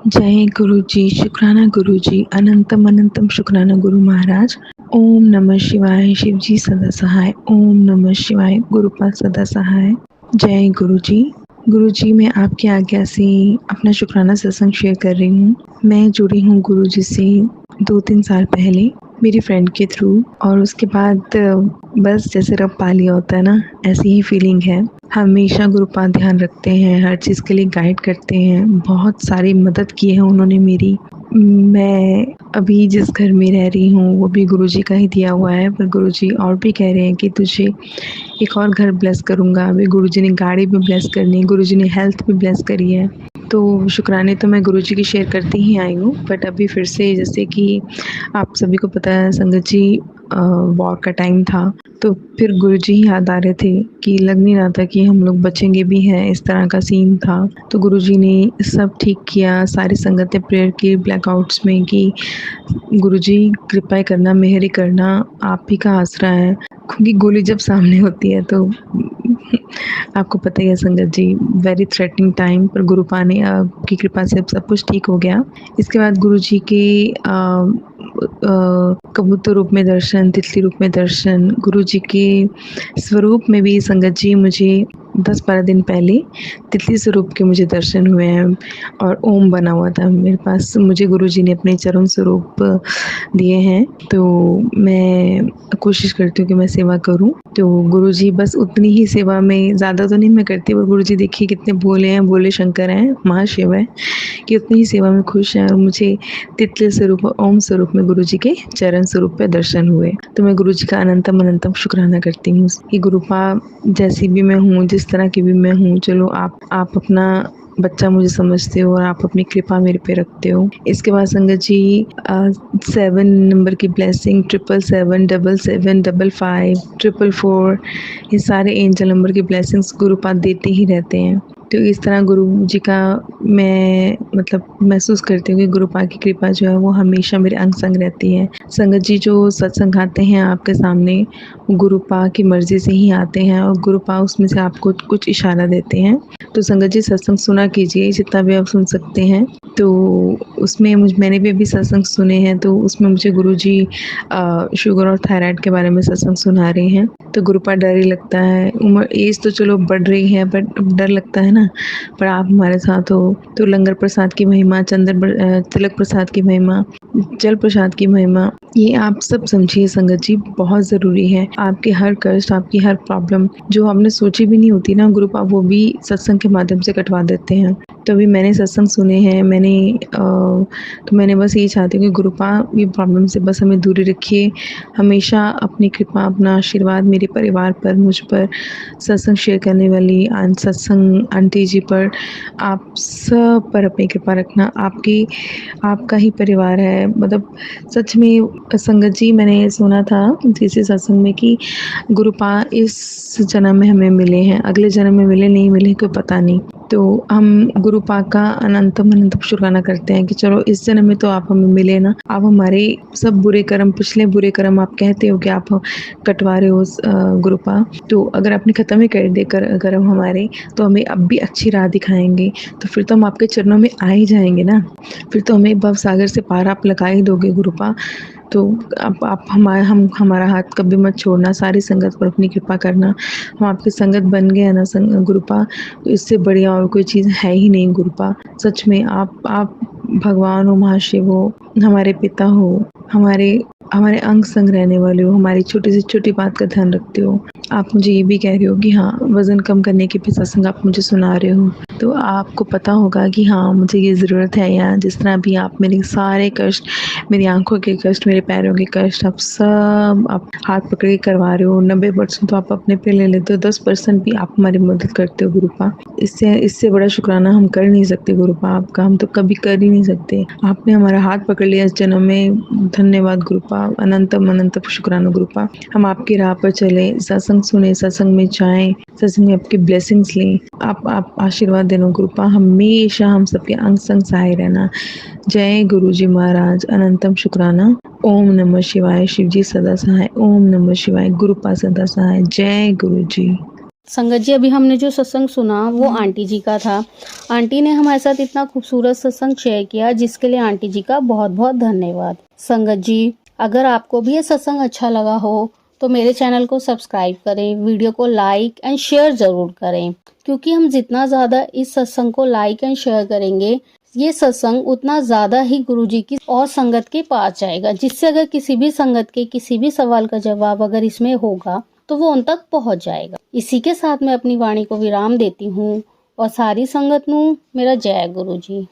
जय गुरु जी, शुक्राना गुरु जी, अनंतम अनंतम शुक्राना गुरु महाराज। ओम नमः शिवाय, शिव जी सदा सहाय। ओम नमः शिवाय, गुरुपाद सदा सहाय। जय गुरु जी। गुरु जी, मैं आपकी आज्ञा से अपना शुक्राना सत्संग शेयर कर रही हूँ। मैं जुड़ी हूँ गुरु जी से 2-3 साल पहले मेरी फ्रेंड के थ्रू, और उसके बाद बस जैसे रब पा लिया होता है ना, ऐसी ही फीलिंग है। हमेशा गुरुपाद ध्यान रखते हैं, हर चीज़ के लिए गाइड करते हैं, बहुत सारी मदद की है उन्होंने मेरी। मैं अभी जिस घर में रह रही हूँ वो भी गुरुजी का ही दिया हुआ है, पर गुरुजी और भी कह रहे हैं कि तुझे एक और घर ब्लेस करूँगा। अभी गुरुजी ने गाड़ी भी ब्लेस करनी है, गुरुजी ने हेल्थ भी ब्लेस करी है। तो शुक्राने तो मैं गुरुजी की शेयर करती ही आई हूँ, बट अभी फिर से जैसे कि आप सभी को पता है संगत जी, वॉर का टाइम था, तो फिर गुरुजी ही याद आ रहे थे कि लग नहीं रहा था कि हम लोग बचेंगे भी हैं, इस तरह का सीन था। तो गुरुजी ने सब ठीक किया, सारी संगतें प्रेयर की ब्लैकआउट्स में कि गुरुजी कृपा करना, मेहर करना, आप ही का आसरा है। क्योंकि गोली जब सामने होती है तो आपको पता ही है संगत जी, वेरी थ्रेटनिंग टाइम, पर गुरुपा ने की कृपा से अब सब कुछ ठीक हो गया। इसके बाद गुरुजी के कबूतर रूप में दर्शन, तितली रूप में दर्शन, गुरुजी के स्वरूप में भी संगत जी मुझे 10-12 दिन पहले तितली स्वरूप के मुझे दर्शन हुए हैं, और ओम बना हुआ था मेरे पास। मुझे गुरुजी ने अपने चरण स्वरूप दिए हैं, तो मैं कोशिश करती हूँ कि मैं सेवा करूँ। तो गुरुजी बस उतनी ही सेवा में, ज़्यादा तो नहीं मैं करती, पर गुरुजी देखिए कितने भोले हैं, भोले शंकर हैं, महाशिव हैं, कि उतनी ही सेवा में खुश हैं, और मुझे तितली स्वरूप और ओम स्वरूप में गुरुजी के चरण स्वरूप पे दर्शन हुए। तो मैं गुरुजी का अनंतम अनंतम शुक्राना करती हूँ कि गुरुपा, जैसी भी मैं हूँ, जिस तरह की भी मैं हूँ, चलो आप अपना बच्चा मुझे समझते हो और आप अपनी कृपा मेरे पे रखते हो। इसके बाद संगत जी 7 नंबर की ब्लेसिंग, 777, 77, 55, 444, ये सारे एंजल नंबर की ब्लेसिंग्स गुरुपाद देते ही रहते हैं। तो इस तरह गुरु जी का मैं मतलब महसूस करती हूँ कि गुरुपा की कृपा जो है वो हमेशा मेरे अंग संग रहती है। संगत जी जो सत्संग आते हैं आपके सामने, गुरुपा की मर्जी से ही आते हैं, और गुरुपा उसमें से आपको कुछ इशारा देते हैं। तो संगत जी सत्संग सुना कीजिए, जितना भी आप सुन सकते हैं। तो उसमें मैंने भी अभी सत्संग सुने हैं, तो उसमें मुझे गुरुजी शुगर और थायराइड के बारे में सत्संग सुना रहे हैं। तो गुरुपा डर ही लगता है, उम्र एज तो चलो बढ़ रही है, बट डर लगता है ना। पर आप हमारे साथ हो, तो लंगर प्रसाद की महिमा, तिलक प्रसाद की महिमा, जल प्रसाद की महिमा, ये आप सब समझिए संगत जी, बहुत ज़रूरी है। आपके हर कष्ट, आपकी हर प्रॉब्लम जो आपने सोची भी नहीं होती ना, गुरुपा वो भी सत्संग के माध्यम से कटवा देते हैं। तो अभी मैंने सत्संग सुने हैं, तो मैंने बस यही चाहती हूँ कि गुरुपा ये प्रॉब्लम से बस हमें दूरी रखिए। हमेशा अपनी कृपा, अपना आशीर्वाद मेरे परिवार पर, मुझ पर, सत्संग शेयर करने वाली सत्संग आंटी जी पर, आप सब पर अपनी कृपा रखना। आपका ही परिवार है, मतलब सच में संगत जी, मैंने सुना था किसी सत्संग में कि गुरुपा इस जन्म में हमें मिले हैं, अगले जन्म में मिले नहीं मिले कोई पता नहीं। तो हम गुरुपा का अनंतम अनंतम शुक्राना करते हैं कि चलो इस जन्म में तो आप हमें मिले ना, आप हमारे सब बुरे कर्म, पिछले बुरे कर्म आप कहते हो कि आप कटवा रहे हो गुरुपा, तो अगर आपने खत्म ही कर दे कर्म हमारे, तो हमें अब भी अच्छी राह दिखाएंगे, तो फिर तो हम आपके चरणों में आ ही जाएंगे ना। फिर तो हमें भव सागर से पार आप लगा ही दोगे गुरुपा। तो आप हमारा हाथ कभी मत छोड़ना, सारी संगत पर अपनी कृपा करना। हम आपकी संगत बन गए ना गुरुपा, तो इससे बढ़िया और कोई चीज़ है ही नहीं गुरुपा। सच में आप भगवान हो, महाशिव हो, हमारे पिता हो, हमारे हमारे अंग संग रहने वाले हो, हमारी छोटी से छोटी बात का ध्यान रखते हो। आप मुझे ये भी कह रहे हो कि हाँ, वज़न कम करने के भी सत्संग आप मुझे सुना रहे हो, तो आपको पता होगा कि हाँ, मुझे ये ज़रूरत है, या जिस तरह भी आप मेरे सारे कष्ट, मेरी आँखों के कष्ट, मेरे पैरों के कष्ट, आप हाथ पकड़ के करवा रहे हो। 90% तो आप अपने पे ले लेते हो, 10% भी आप हमारी मदद करते हो गुरुपा। इससे बड़ा शुक्राना हम कर नहीं सकते गुरुपा आपका, हम तो कभी कर ही नहीं सकते। आपने हमारा हाथ पकड़ लिया इस जन्म में, धन्यवाद गुरुपा, अनंतम अनंतम शुक्राना गुरुपा। हम आपकी राह पर चले, सत्संग सुने, सत्संग में जाएं, सत्संग में आपकी ब्लेसिंग्स लें। आप आशीर्वाद देना गुरुपा, हमेशा हम सबके अंग संग सहाय रहना। जय गुरु जी महाराज, अनंतम शुक्राना। ओम नमः शिवाय, शिव जी सदा सहाय। ओम नमः शिवाय, गुरुपा सदा सहाय। जय गुरु जी। संगत जी, अभी हमने जो सत्संग सुना वो आंटी जी का था। आंटी ने हमारे साथ इतना खूबसूरत सत्संग शेयर किया, जिसके लिए आंटी जी का बहुत बहुत धन्यवाद। संगत जी, अगर आपको भी ये सत्संग अच्छा लगा हो तो मेरे चैनल को सब्सक्राइब करें, वीडियो को लाइक एंड शेयर जरूर करें, क्योंकि हम जितना ज़्यादा इस सत्संग को लाइक एंड शेयर करेंगे, ये सत्संग उतना ज़्यादा ही गुरुजी की और संगत के पास जाएगा, जिससे अगर किसी भी संगत के किसी भी सवाल का जवाब अगर इसमें होगा तो वो उन तक पहुंच जाएगा। इसी के साथ मैं अपनी वाणी को विराम देती हूँ और सारी संगत नू मेरा जय गुरु जी।